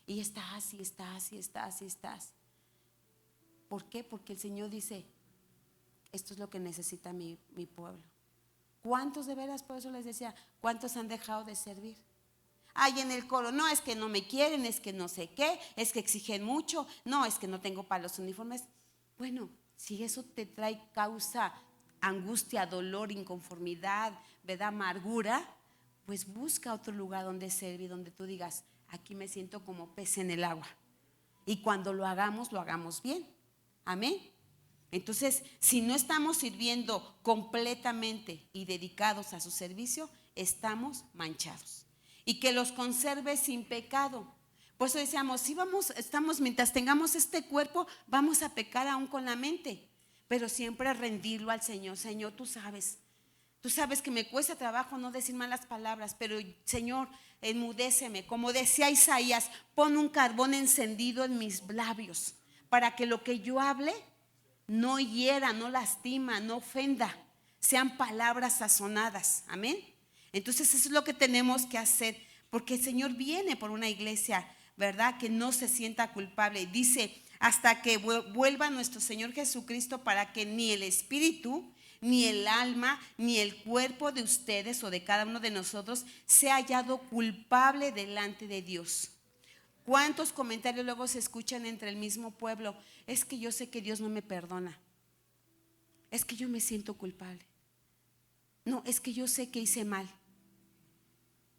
Y estás, y estás, y estás, y estás. ¿Por qué? Porque el Señor dice, esto es lo que necesita mi pueblo. ¿Cuántos de veras? Por eso les decía, ¿cuántos han dejado de servir? Ay, en el coro, no, es que no me quieren, es que no sé qué, es que exigen mucho, no, es que no tengo para los uniformes. Bueno, si eso te trae causa angustia, dolor, inconformidad, ¿verdad? Amargura, pues busca otro lugar donde servir, donde tú digas, aquí me siento como pez en el agua. Y cuando lo hagamos bien. Amén. Entonces, si no estamos sirviendo completamente y dedicados a su servicio, estamos manchados. Y que los conserve sin pecado. Por eso decíamos, si estamos, mientras tengamos este cuerpo, vamos a pecar aún con la mente. Pero siempre rendirlo al Señor. Señor, tú sabes que me cuesta trabajo no decir malas palabras, pero Señor, enmudéceme. Como decía Isaías, pon un carbón encendido en mis labios, para que lo que yo hable no hiera, no lastima, no ofenda, sean palabras sazonadas. Amén. Entonces eso es lo que tenemos que hacer, porque el Señor viene por una iglesia, ¿verdad? Que no se sienta culpable. Dice, hasta que vuelva nuestro Señor Jesucristo, para que ni el espíritu, ni el alma, ni el cuerpo de ustedes o de cada uno de nosotros sea hallado culpable delante de Dios. ¿Cuántos comentarios luego se escuchan entre el mismo pueblo? Es que yo sé que Dios no me perdona. Es que yo me siento culpable. No, es que yo sé que hice mal.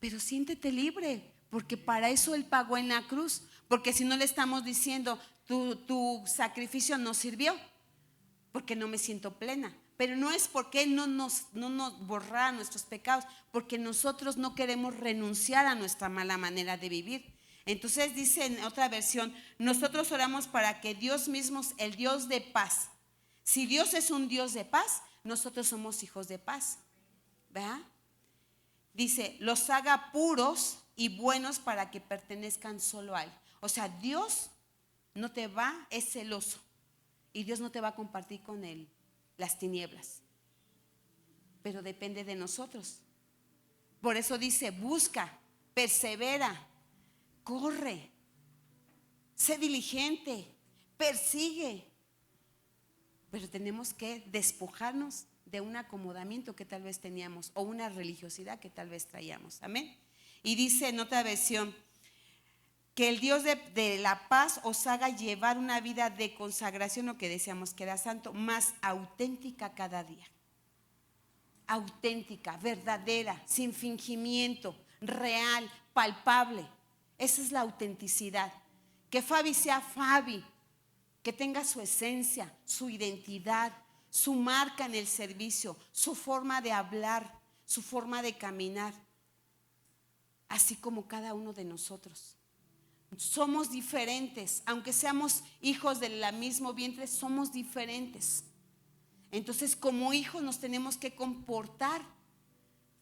Pero siéntete libre, porque para eso Él pagó en la cruz. Porque si no le estamos diciendo, tu sacrificio no sirvió, porque no me siento plena. Pero no es porque Él no nos borrara nuestros pecados, porque nosotros no queremos renunciar a nuestra mala manera de vivir. Entonces dice en otra versión, nosotros oramos para que Dios mismo, el Dios de paz. Si Dios es un Dios de paz, nosotros somos hijos de paz, ¿verdad? Dice, los haga puros y buenos para que pertenezcan solo a Él. O sea, Dios no te va, es celoso. Y Dios no te va a compartir con Él las tinieblas. Pero depende de nosotros. Por eso dice, busca, persevera, corre, sé diligente, persigue. Pero tenemos que despojarnos de un acomodamiento que tal vez teníamos o una religiosidad que tal vez traíamos. Amén. Y dice en otra versión, que el Dios de la paz os haga llevar una vida de consagración, lo que decíamos que era santo, más auténtica cada día. Auténtica, verdadera, sin fingimiento, real, palpable. Esa es la autenticidad. Que Fabi sea Fabi, que tenga su esencia, su identidad, su marca en el servicio, su forma de hablar, su forma de caminar, así como cada uno de nosotros. Somos diferentes, aunque seamos hijos del mismo vientre, somos diferentes. Entonces, como hijos nos tenemos que comportar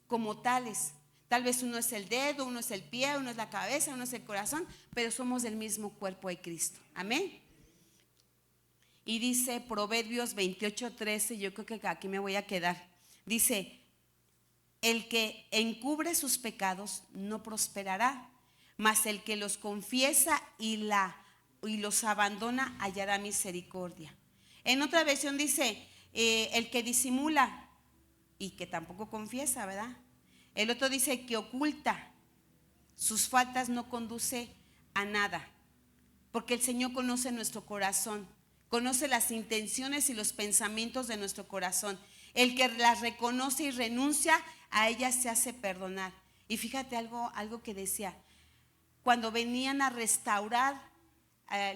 como tales. Tal vez uno es el dedo, uno es el pie, uno es la cabeza, uno es el corazón, pero somos del mismo cuerpo de Cristo. Amén. Y dice Proverbios 28:13, yo creo que aquí me voy a quedar. Dice, el que encubre sus pecados no prosperará, mas el que los confiesa y los abandona hallará misericordia. En otra versión dice, el que disimula y que tampoco confiesa, ¿verdad? El otro dice que oculta sus faltas no conduce a nada, porque el Señor conoce nuestro corazón, conoce las intenciones y los pensamientos de nuestro corazón. El que las reconoce y renuncia a ellas se hace perdonar. Y fíjate algo que decía, cuando venían a restaurar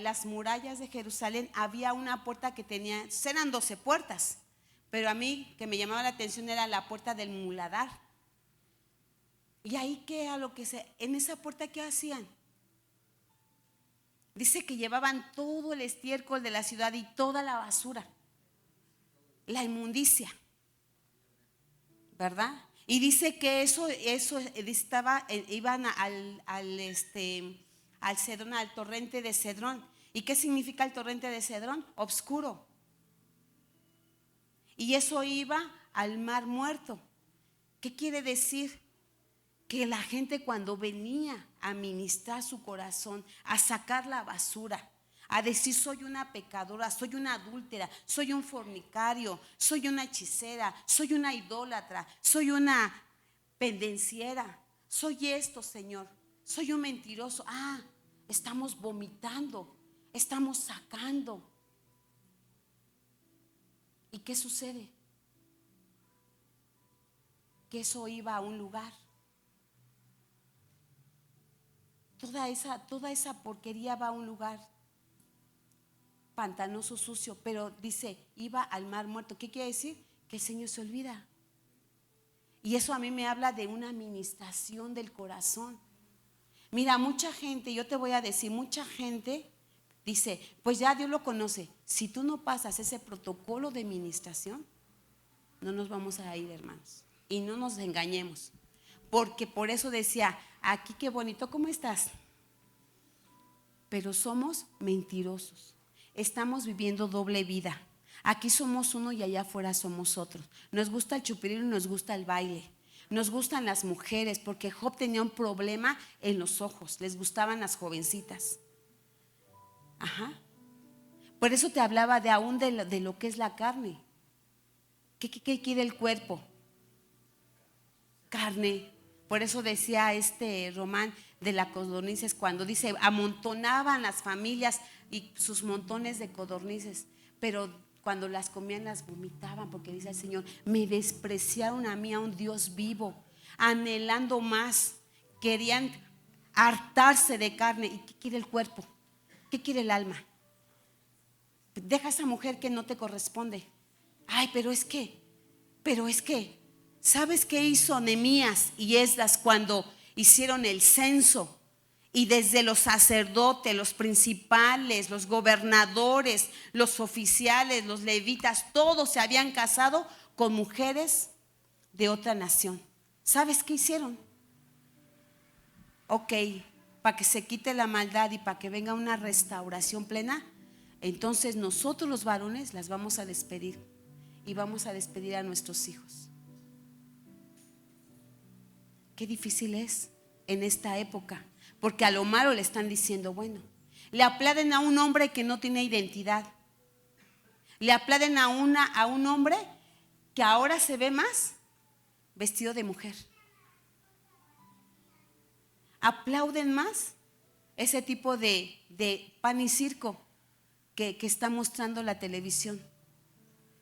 las murallas de Jerusalén, había una puerta que tenía, eran 12 puertas, pero a mí que me llamaba la atención era la puerta del muladar. Y ahí que a lo que en esa puerta, ¿qué hacían? Dice que llevaban todo el estiércol de la ciudad y toda la basura, la inmundicia, ¿verdad? Y dice que eso iban al Cedrón, al torrente de Cedrón. ¿Y qué significa el torrente de Cedrón? Obscuro. Y eso iba al Mar Muerto. ¿Qué quiere decir? Que la gente cuando venía a ministrar su corazón, a sacar la basura, a decir soy una pecadora, soy una adúltera, soy un fornicario, soy una hechicera, soy una idólatra, soy una pendenciera, soy esto, Señor, soy un mentiroso. Estamos vomitando, estamos sacando. ¿Y qué sucede? Que eso iba a un lugar. Toda esa porquería va a un lugar pantanoso, sucio, pero dice, iba al Mar Muerto. ¿Qué quiere decir? Que el Señor se olvida. Y eso a mí me habla de una administración del corazón. Mira, mucha gente, yo te voy a decir, mucha gente dice, pues ya Dios lo conoce. Si tú no pasas ese protocolo de administración, no nos vamos a ir, hermanos. Y no nos engañemos. Porque por eso decía, aquí qué bonito, ¿cómo estás? Pero somos mentirosos. Estamos viviendo doble vida. Aquí somos uno y allá afuera somos otro. Nos gusta el chupirilo y nos gusta el baile. Nos gustan las mujeres, porque Job tenía un problema en los ojos. Les gustaban las jovencitas. Por eso te hablaba de aún de lo que es la carne. ¿Qué quiere el cuerpo? Carne. Por eso decía Román de las codornices, cuando dice amontonaban las familias y sus montones de codornices, pero cuando las comían las vomitaban, porque dice el Señor, me despreciaron a mí, a un Dios vivo, anhelando más, querían hartarse de carne. ¿Y qué quiere el cuerpo? ¿Qué quiere el alma? Deja a esa mujer que no te corresponde. Pero es que ¿sabes qué hizo Nehemías y Esdras cuando hicieron el censo? Y desde los sacerdotes, los principales, los gobernadores, los oficiales, los levitas, todos se habían casado con mujeres de otra nación. ¿Sabes qué hicieron? Ok, para que se quite la maldad y para que venga una restauración plena, entonces nosotros los varones las vamos a despedir y vamos a despedir a nuestros hijos. Qué difícil es en esta época, porque a lo malo le están diciendo bueno. Le aplauden a un hombre que no tiene identidad. Le aplauden a un hombre que ahora se ve más vestido de mujer. Aplauden más ese tipo de pan y circo que está mostrando la televisión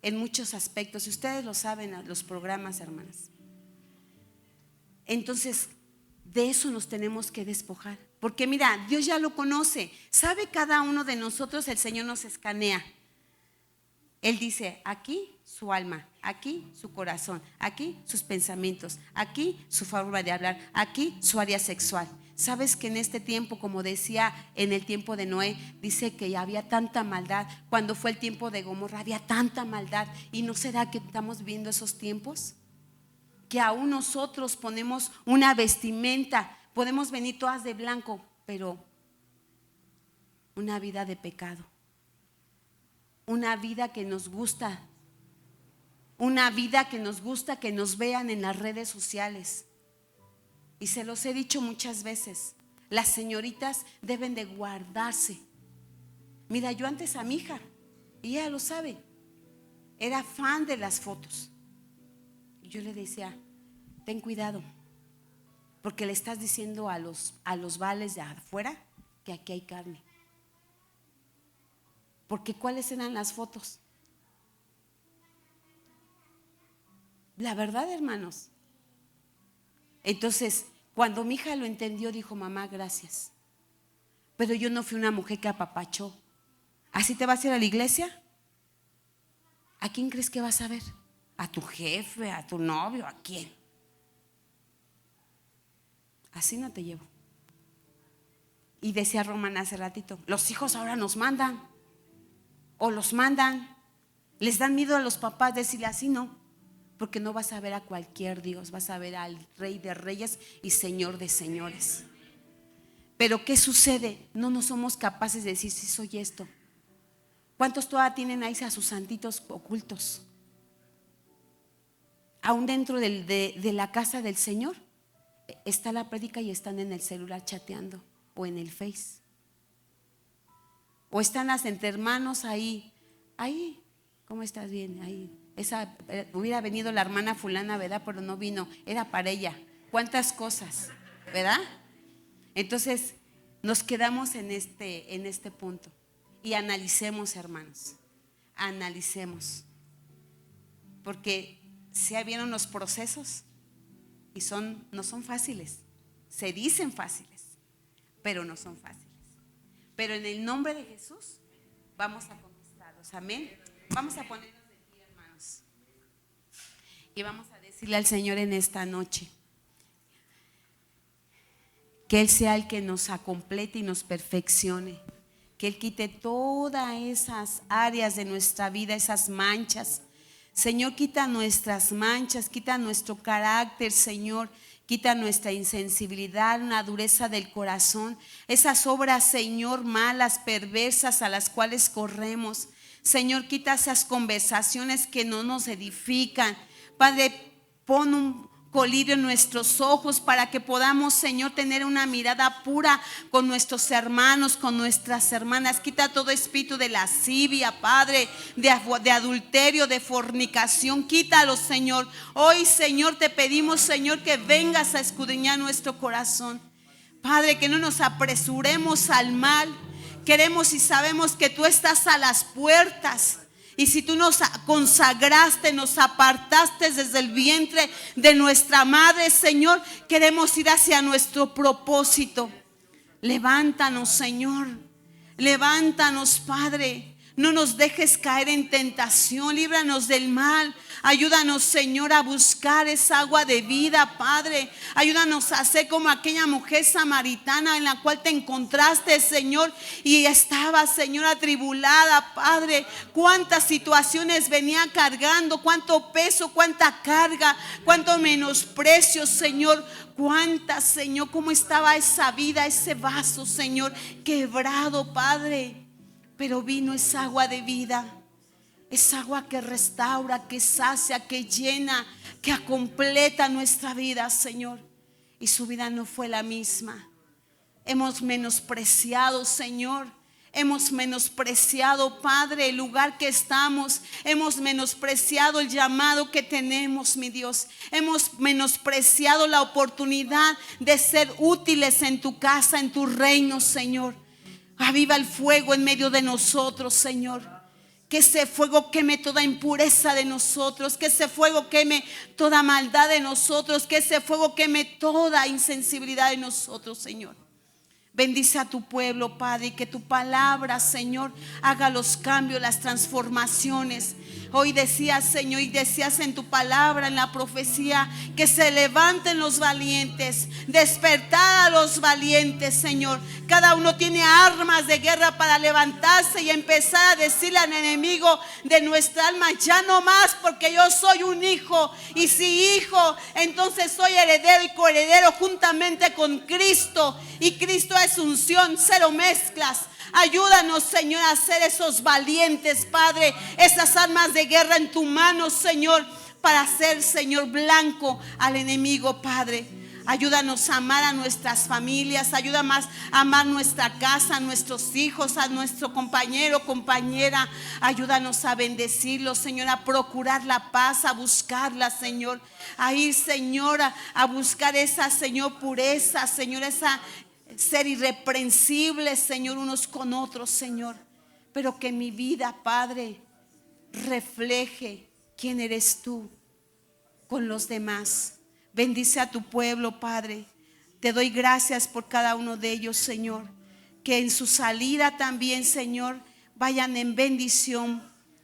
en muchos aspectos. Y ustedes lo saben, los programas, hermanas. Entonces, de eso nos tenemos que despojar. Porque mira, Dios ya lo conoce. Sabe cada uno de nosotros, el Señor nos escanea. Él dice, aquí su alma, aquí su corazón, aquí sus pensamientos, aquí su forma de hablar, aquí su área sexual. Sabes que en este tiempo, como decía en el tiempo de Noé, dice que había tanta maldad. Cuando fue el tiempo de Gomorra había tanta maldad. ¿Y no será que estamos viviendo esos tiempos? Que aún nosotros ponemos una vestimenta, podemos venir todas de blanco, pero una vida de pecado, una vida que nos gusta, que nos vean en las redes sociales. Y se los he dicho muchas veces, las señoritas deben de guardarse. Mira, yo antes a mi hija, y ella lo sabe, era fan de las fotos. Y yo le decía, ten cuidado, porque le estás diciendo a los vales de afuera que aquí hay carne. Porque ¿cuáles eran las fotos? La verdad, hermanos. Entonces, cuando mi hija lo entendió, dijo, mamá, gracias. pero yo no fui una mujer que apapachó. ¿Así te vas a ir a la iglesia? ¿A quién crees que vas a ver? ¿A tu jefe, a tu novio, a quién? Así no te llevo. Y decía Román hace ratito, los hijos ahora nos mandan, o los mandan, les dan miedo a los papás decirle así, no, porque no vas a ver a cualquier Dios, vas a ver al Rey de Reyes y Señor de Señores. Pero ¿qué sucede? No somos capaces de decir, sí soy esto. ¿Cuántos todavía tienen ahí a sus santitos ocultos? Aún dentro de la casa del Señor está la prédica y están en el celular chateando o en el Face. O están las entre hermanos ahí, ¿cómo estás? Bien, ahí. Hubiera venido la hermana fulana, ¿verdad? Pero no vino, era para ella. ¿Cuántas cosas? ¿Verdad? Entonces nos quedamos en este punto y analicemos, hermanos, analicemos, porque si vieron los procesos y no son fáciles, se dicen fáciles, pero no son fáciles. Pero en el nombre de Jesús vamos a conquistarlos, amén. Vamos a ponernos de pie, hermanos, y vamos a decirle al Señor en esta noche que Él sea el que nos complete y nos perfeccione, que Él quite todas esas áreas de nuestra vida, esas manchas. Señor, quita nuestras manchas, quita nuestro carácter, Señor. Quita nuestra insensibilidad, una dureza del corazón, esas obras, Señor, malas, perversas a las cuales corremos. Señor, quita esas conversaciones que no nos edifican. Padre, pon un colirio en nuestros ojos para que podamos, Señor, tener una mirada pura con nuestros hermanos, con nuestras hermanas. Quita todo espíritu de lascivia, Padre, de adulterio, de fornicación. Quítalo, Señor. Hoy, Señor, te pedimos, Señor, que vengas a escudriñar nuestro corazón. Padre, que no nos apresuremos al mal. Queremos y sabemos que tú estás a las puertas. Y si tú nos consagraste, nos apartaste desde el vientre de nuestra madre, Señor, queremos ir hacia nuestro propósito. Levántanos, Señor. Levántanos, Padre. No nos dejes caer en tentación. Líbranos del mal. Ayúdanos, Señor, a buscar esa agua de vida, Padre. Ayúdanos a ser como aquella mujer samaritana en la cual te encontraste, Señor, y estaba, Señor, atribulada, Padre. Cuántas situaciones venía cargando, cuánto peso, cuánta carga, cuánto menosprecio, Señor. Cuántas, Señor, cómo estaba esa vida, ese vaso, Señor, quebrado, Padre. Pero vino esa agua de vida. Es agua que restaura, que sacia, que llena, que completa nuestra vida, Señor. Y su vida no fue la misma. Hemos menospreciado, Señor. Hemos menospreciado, Padre, el lugar que estamos. Hemos menospreciado el llamado que tenemos, mi Dios. Hemos menospreciado la oportunidad de ser útiles en tu casa, en tu reino, Señor. Aviva el fuego en medio de nosotros, Señor. Que ese fuego queme toda impureza de nosotros. Que ese fuego queme toda maldad de nosotros. Que ese fuego queme toda insensibilidad de nosotros, Señor. Bendice a tu pueblo, Padre, y que tu palabra, Señor, haga los cambios, las transformaciones. Hoy decías, Señor, y decías en tu palabra, en la profecía, que se levanten los valientes. Despertad a los valientes, Señor. Cada uno tiene armas de guerra para levantarse y empezar a decirle al enemigo de nuestra alma: ya no más, porque yo soy un hijo. Y si hijo, entonces soy heredero y coheredero juntamente con Cristo. Y Cristo es unción, cero mezclas. Ayúdanos, Señor, a ser esos valientes, Padre. Esas armas de guerra en tu mano, Señor, para hacer, Señor, blanco al enemigo, Padre. Ayúdanos a amar a nuestras familias. Ayúdanos a amar nuestra casa, a nuestros hijos, a nuestro compañero, compañera. Ayúdanos a bendecirlos, Señor, a procurar la paz, a buscarla, Señor. A ir, Señor, a buscar esa, Señor, pureza, Señor, esa ser irreprensibles, Señor, unos con otros, Señor. Pero que mi vida, Padre, refleje quién eres tú con los demás. Bendice a tu pueblo, Padre. Te doy gracias por cada uno de ellos, Señor. que en su salida también, Señor, vayan en bendición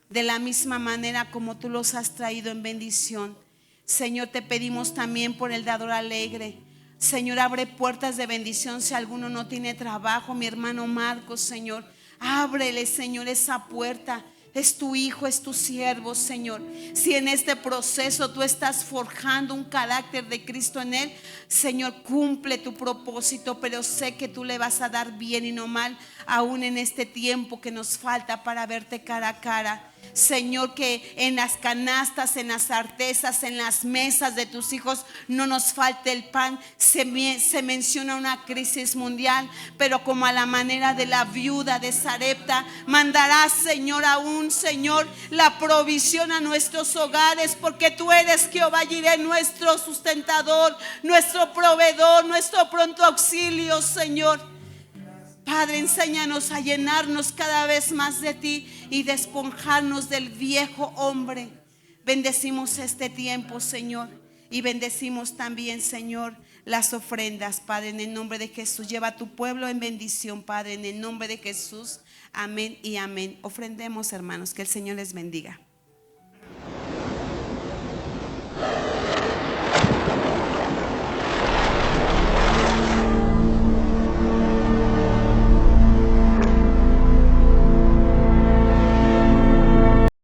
de la misma manera como tú los has traído en bendición. Señor, te pedimos también por el dador alegre. Señor, abre puertas de bendición si alguno no tiene trabajo. Mi hermano Marcos, Señor, ábrele, Señor, esa puerta. Es tu hijo, es tu siervo, Señor. Si en este proceso tú estás forjando un carácter de Cristo en él, Señor, cumple tu propósito, pero sé que tú le vas a dar bien y no mal, aún en este tiempo que nos falta para verte cara a cara. Señor, que en las canastas, en las artesas, en las mesas de tus hijos no nos falte el pan. Se menciona una crisis mundial, pero como a la manera de la viuda de Sarepta, mandarás, Señor, aún, Señor, la provisión a nuestros hogares, porque tú eres Jehová Jireh, nuestro sustentador, nuestro proveedor, nuestro pronto auxilio, Señor. Padre, enséñanos a llenarnos cada vez más de ti y despojarnos del viejo hombre. Bendecimos este tiempo, Señor, y bendecimos también, Señor, las ofrendas, Padre, en el nombre de Jesús. Lleva a tu pueblo en bendición, Padre, en el nombre de Jesús. Amén y amén. Ofrendemos, hermanos, que el Señor les bendiga.